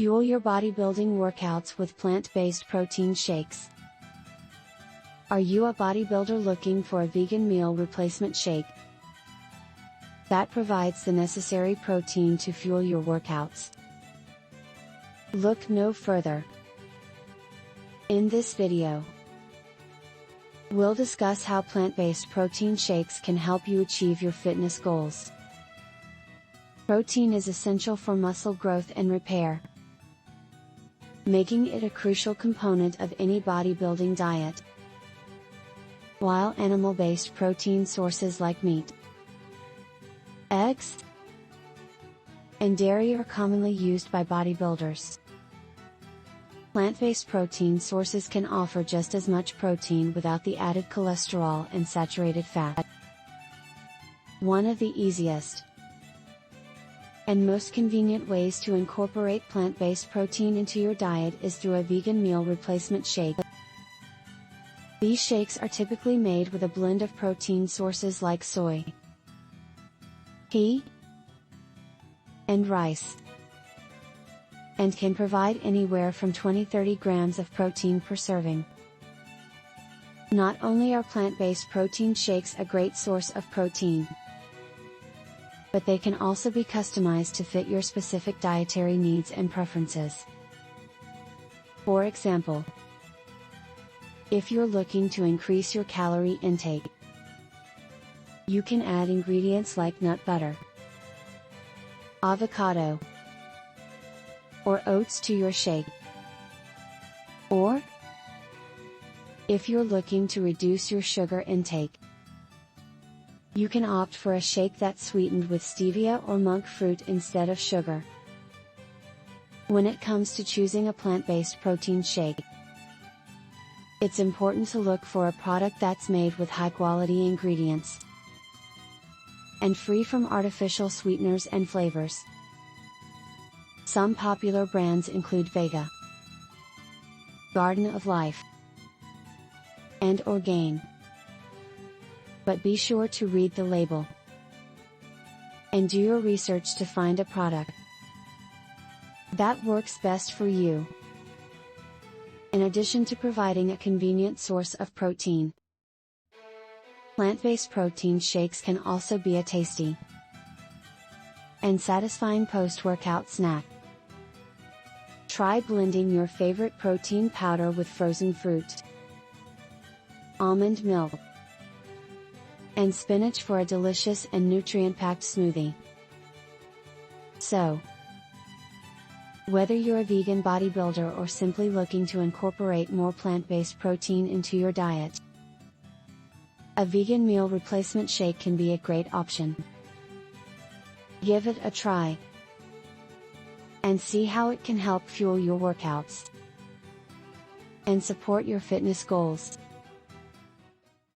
Fuel your bodybuilding workouts with plant-based protein shakes. Are you a bodybuilder looking for a vegan meal replacement shake that provides the necessary protein to fuel your workouts? Look no further. In this video, we'll discuss how plant-based protein shakes can help you achieve your fitness goals. Protein is essential for muscle growth and repair, making it a crucial component of any bodybuilding diet. While animal-based protein sources like meat, eggs, and dairy are commonly used by bodybuilders, plant-based protein sources can offer just as much protein without the added cholesterol and saturated fat. One of the easiest and most convenient ways to incorporate plant-based protein into your diet is through a vegan meal replacement shake. These shakes are typically made with a blend of protein sources like soy, pea, and rice, and can provide anywhere from 20-30 grams of protein per serving. Not only are plant-based protein shakes a great source of protein, but they can also be customized to fit your specific dietary needs and preferences. For example, if you're looking to increase your calorie intake, you can add ingredients like nut butter, avocado, or oats to your shake. Or, if you're looking to reduce your sugar intake, you can opt for a shake that's sweetened with stevia or monk fruit instead of sugar. When it comes to choosing a plant-based protein shake, it's important to look for a product that's made with high-quality ingredients and free from artificial sweeteners and flavors. Some popular brands include Vega, Garden of Life, and Orgain. But be sure to read the label and do your research to find a product that works best for you. In addition to providing a convenient source of protein, plant-based protein shakes can also be a tasty and satisfying post-workout snack. Try blending your favorite protein powder with frozen fruit, almond milk, and spinach for a delicious and nutrient-packed smoothie. So, whether you're a vegan bodybuilder or simply looking to incorporate more plant-based protein into your diet, a vegan meal replacement shake can be a great option. Give it a try and see how it can help fuel your workouts and support your fitness goals.